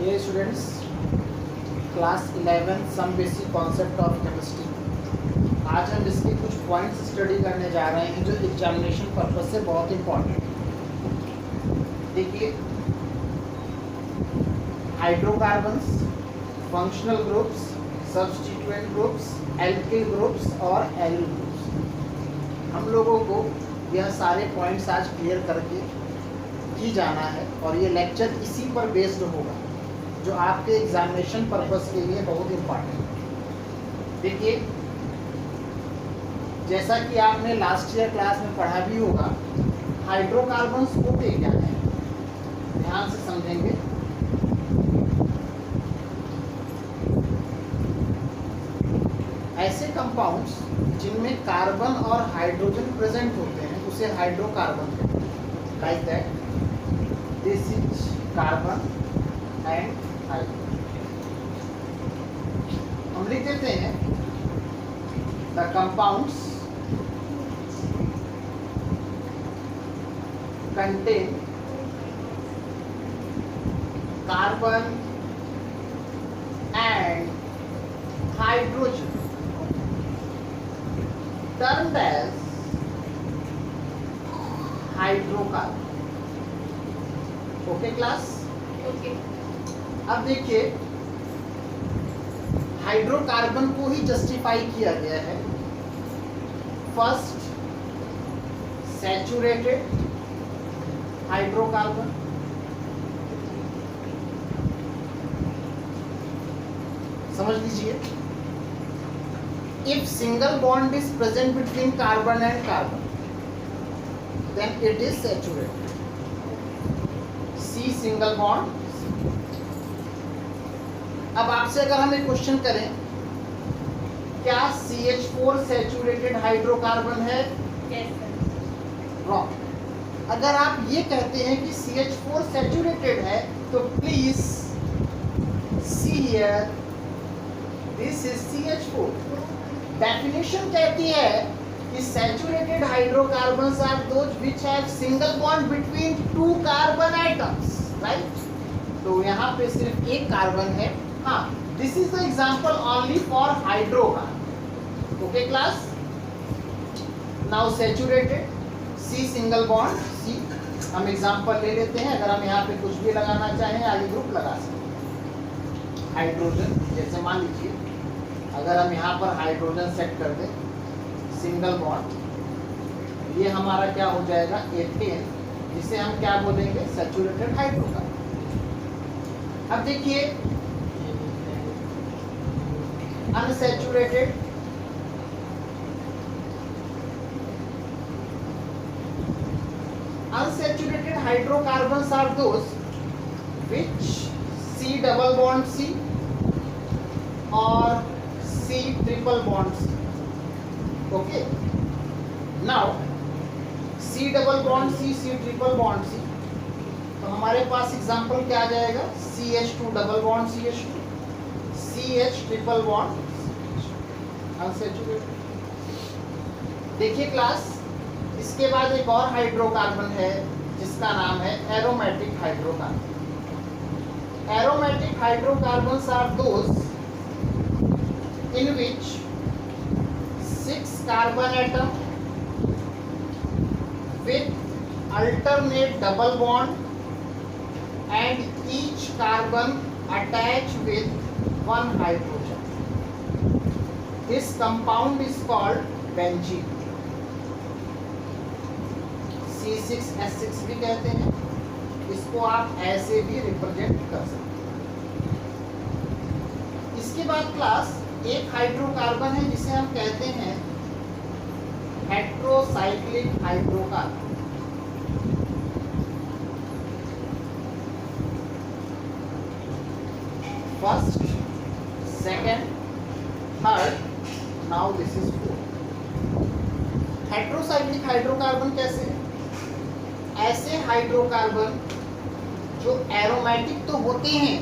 Dear students, class 11 some basic concept of chemistry. आज हम इसके कुछ पॉइंट्स स्टडी करने जा रहे हैं जो एग्जामिनेशन पर्पस से बहुत इम्पोर्टेंट है। देखिए, hydrocarbons, functional groups, substituent groups, alkyl groups और एल्डिल ग्रुप्स। हम लोगों को यह सारे पॉइंट्स आज क्लियर करके ही जाना है और ये लेक्चर इसी पर बेस्ड होगा जो आपके एग्जामिनेशन पर्पस के लिए बहुत इम्पोर्टेंट है। देखिए, जैसा कि आपने लास्ट ईयर क्लास में पढ़ा भी होगा, हाइड्रोकार्बन्स होते क्या है, ध्यान से समझेंगे। ऐसे कंपाउंड्स जिनमें कार्बन और हाइड्रोजन प्रेजेंट होते हैं उसे हाइड्रोकार्बन कहते हैं। Like that this is carbon and hydrogen. हम लिख देते हैं the compounds contain carbon and hydrogen termed as hydrocarbon. Okay class? Okay. अब देखिए, हाइड्रोकार्बन को ही जस्टिफाई किया गया है। फर्स्ट, सैचुरेटेड हाइड्रोकार्बन, समझ लीजिए। If single bond is present between carbon and carbon, then it is saturated. C single bond. अब आपसे अगर हम एक क्वेश्चन करें, क्या CH4 सैचुरेटेड हाइड्रोकार्बन है? रॉन्ग। अगर आप ये कहते हैं कि CH4 सैचुरेटेड है तो please see here, this is CH4। Definition कहती है कि saturated hydrocarbons are those which have single bond between two carbon atoms, right? तो यहाँ पे सिर्फ एक कार्बन है। हाँ, this is the example only for hydrocarbon. Okay class? Now saturated, C single bond, C. हम एग्जांपल ले लेते हैं। अगर हम यहाँ पे कुछ भी लगाना चाहें, आगे ग्रुप लगा सकते हैं। हाइड्रोजन, जैसे मान लीजिए अगर हम यहाँ पर हाइड्रोजन सेट कर दें, सिंगल बॉन्ड, ये हमारा क्या हो जाएगा? एथेन, जिसे हम क्या बोलेंगे? Saturated hydrocarbon. अब देखिए, unsaturated, unsaturated hydrocarbons are those which C double bond C और C triple bond C। Okay, now C double bond C, C triple bond C, तो हमारे पास एग्जांपल क्या आ जाएगा? CH2 double bond CH2, CH triple bond unsaturated. देखिए class, इसके बाद एक और हाइड्रोकार्बन है जिसका नाम है aromatic hydrocarbon. Aromatic hydrocarbons are those in which 6 carbon atom with alternate double bond and each carbon attached with one hydrogen. This compound is called benzene. C6H6 भी कहते हैं। इसको आप ऐसे भी रिप्रेजेंट कर सकते हैं। इसके बाद क्लास एक हाइड्रोकार्बन है जिसे हम कहते हैं heterocyclic hydrocarbon. First, second, third, now this is fourth. Heterocyclic hydrocarbon कैसे है? ऐसे हाइड्रोकार्बन जो एरोमेटिक तो होते हैं,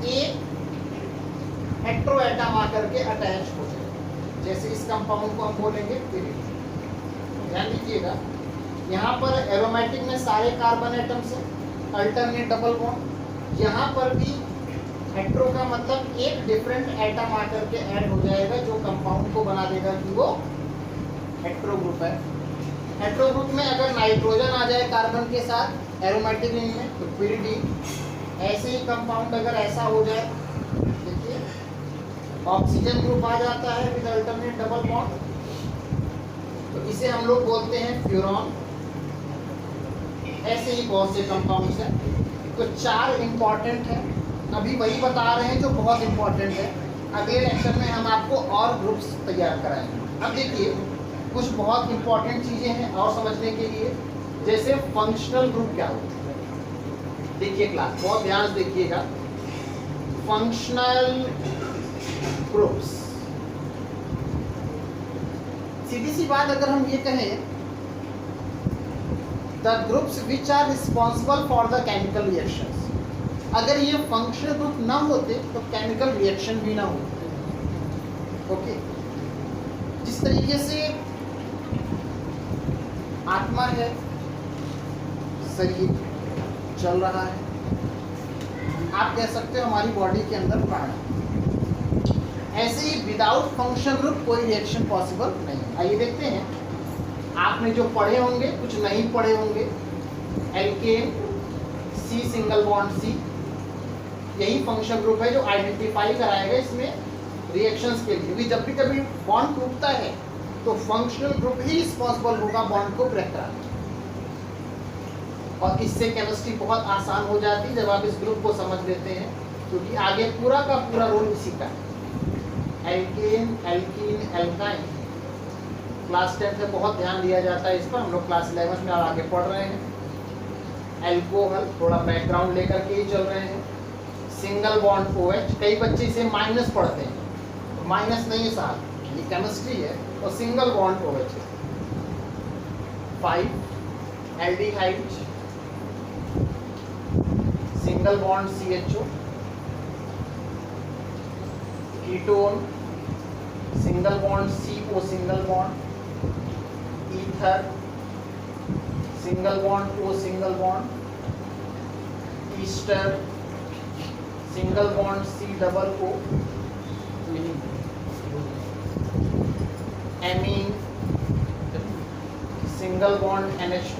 एक हेट्रो एटम आकर के अटैच हो जाए। जैसे इस कंपाउंड को हम बोलेंगे पिरिड। ध्यान दीजिएगा, यहाँ पर एरोमेटिक में सारे कार्बन एटम्स हैं, अल्टरनेट डबल बॉन्ड। यहाँ पर भी हेट्रो का मतलब एक डिफरेंट एटम आकर के ऐड हो जाएगा जो कंपाउंड को बना देगा कि वो हेट्रो ग्रुप है। हेट्रो ग्रुप में अगर नाइट्रोजन आ जाए कार्बन के साथ एरोमेटिक रिंग में तो pyridine, ऐसे ही कंपाउंड अगर ऐसा हो जाए, देखिए ऑक्सीजन ग्रुप आ जाता है विद अल्टरनेट डबल बॉन्ड, तो इसे हम लोग बोलते हैं फ्यूरॉन। ऐसे ही बहुत से कंपाउंड्स हैं। तो 4 इंपॉर्टेंट है, अभी वही बता रहे हैं जो बहुत इंपॉर्टेंट है। अगले लेक्चर में हम आपको और ग्रुप्स तैयार कराएंगे। अब देखिए कुछ बहुत इंपॉर्टेंट चीज़ें हैं और समझने के लिए, जैसे फंक्शनल ग्रुप क्या होता है। देखिए क्लास बहुत ध्यान से देखिएगा। फंक्शनल ग्रुप्स, सीधी सी बात अगर हम ये कहें, the groups which are responsible for the chemical reactions. अगर ये फंक्शनल ग्रुप ना होते तो केमिकल रिएक्शन भी ना होते। ओके, जिस तरीके से आत्मा है, शरीर चल रहा है, आप कह सकते हो हमारी बॉडी के अंदर प्राण है, ऐसे ही विदाउट फंक्शनल ग्रुप कोई रिएक्शन पॉसिबल नहीं है। आइए देखते हैं, आपने जो पढ़े होंगे कुछ नहीं पढ़े होंगे। Alkane C single bond C, यही फंक्शनल ग्रुप है जो आइडेंटिफाई कराएगा इसमें रिएक्शंस के लिए। भी जब भी कभी बॉन्ड टूटता है तो फंक्शनल ग्रुप ही रिस्पॉन्सिबल होगा बॉन्ड को ब्रेक कराने, और इससे केमिस्ट्री बहुत आसान हो जाती है जब आप इस ग्रुप को समझ लेते हैं, क्योंकि आगे पूरा का पूरा रोल इसी का है। एल्केन, एल्कीन, एल्काइन, क्लास 10 में बहुत ध्यान दिया जाता है इस पर, हम लोग क्लास 11 में आगे पढ़ रहे हैं। एल्कोहल थोड़ा बैकग्राउंड लेकर के ही चल रहे हैं। सिंगल बॉन्ड OH, कई बच्चे इसे माइनस पढ़ते हैं, तो माइनस नहीं है साहब, ये केमिस्ट्री है, और सिंगल बॉन्ड OH है। 5 aldehyde, single bond CHO, ketone, single bond CO single bond, ether, single bond O single bond, Easter, single bond C double O, amine, single bond NH2।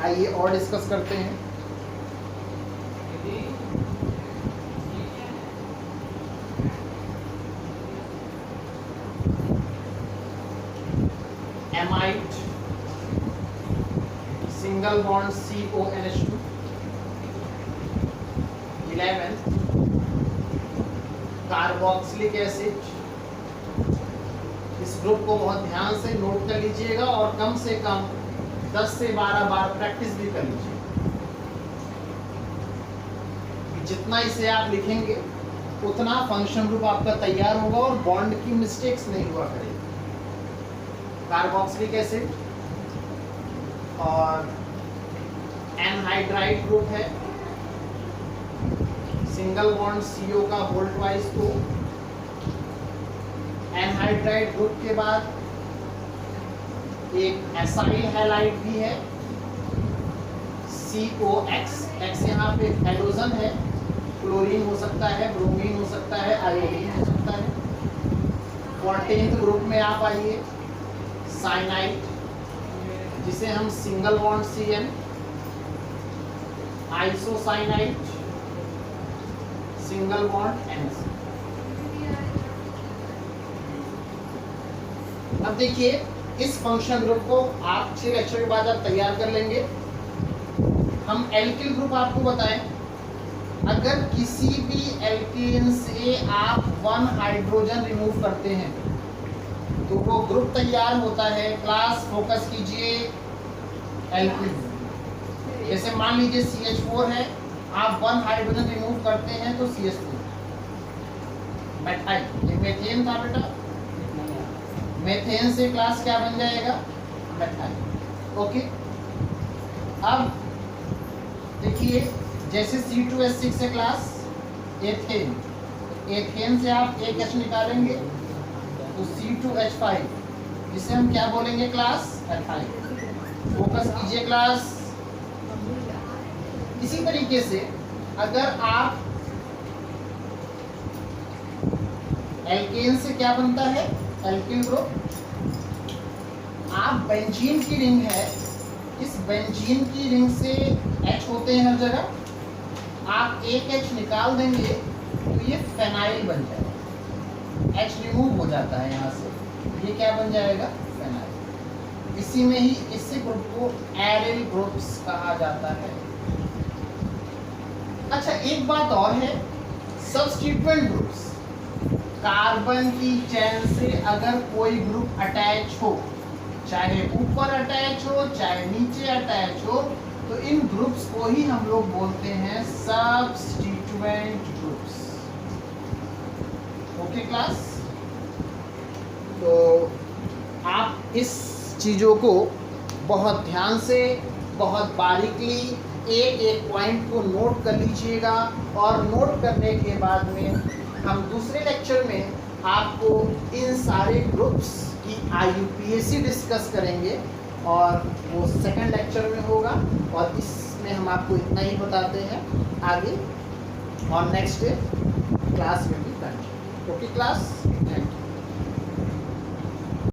आइए और discuss करते हैं। Amide, single bond CONH2। 11 carboxylic acid. इस group को बहुत ध्यान से note कर लीजिएगा और कम से कम 10 से 12 बार प्रैक्टिस भी कर लीजिए। जितना इसे आप लिखेंगे उतना फंक्शन ग्रुप आपका तैयार होगा और बॉन्ड की मिस्टेक्स नहीं हुआ करेगी। कार्बोक्सिलिक एसिड और एनहाइड्राइड ग्रुप है, सिंगल बॉन्ड CO का होल ट्वाइस को। एनहाइड्राइड ग्रुप के बाद एक एसाइल हैलाइड भी है, COX, X यहाँ पे हेलोजन है, क्लोरीन हो सकता है, ब्रोमीन हो सकता है, आयोडीन हो सकता है। 14th ग्रुप में आप आइए, साइनाइड, जिसे हम single bond CN, isocyanide, single bond NC। अब देखिए इस फंक्शनल ग्रुप को आप 6 लेक्चर के बाद आप तैयार कर लेंगे। हम एल्किल ग्रुप आपको बताएं, अगर किसी भी एल्कीन से आप 1 हाइड्रोजन रिमूव करते हैं तो वो ग्रुप तैयार होता है। क्लास फोकस कीजिए एल्कीन। जैसे मान लीजिए CH4 है, आप 1 हाइड्रोजन रिमूव करते हैं तो CH2, मेथाइल, ये मेथेन था बेटा, मेथेन से क्लास क्या बन जाएगा, मेथाइल। ओके, अब देखिए जैसे C2H6 से क्लास एथेन, एथेन से आप एक H निकालेंगे तो C2H5, जिसे हम क्या बोलेंगे क्लास एथाइल। फोकस कीजिए क्लास, इसी तरीके से अगर आप एल्केन से क्या बनता है, एल्किल ग्रुप, आप बेंजीन की रिंग है, इस बेंजीन की रिंग से H होते हैं हर जगह, आप एक H निकाल देंगे तो ये फेनाइल बन जाएगा, H रिमूव हो जाता है यहाँ से, ये क्या बन जाएगा, फेनाइल। इसी में ही इसी ग्रुप को एरिल ग्रुप्स कहा जाता है। अच्छा एक बात और है, सब्स्टिट्यूएंट ग्रुप्स, कार्बन की चेन से अगर कोई ग्रुप अटैच हो, चाहे ऊपर अटैच हो चाहे नीचे अटैच हो, तो इन ग्रुप्स को ही हम लोग बोलते हैं सब्स्टिट्यूएंट ग्रुप्स। ओके क्लास, तो आप इस चीज़ों को बहुत ध्यान से, बहुत बारीकली एक एक पॉइंट को नोट कर लीजिएगा, और नोट करने के बाद में हम दूसरे लेक्चर में आपको इन सारे ग्रुप्स की IUPAC डिस्कस करेंगे, और वो सेकंड लेक्चर में होगा, और इसमें हम आपको इतना ही बताते हैं, आगे और नेक्स्ट क्लास में भी कंटिन्यू। Okay class.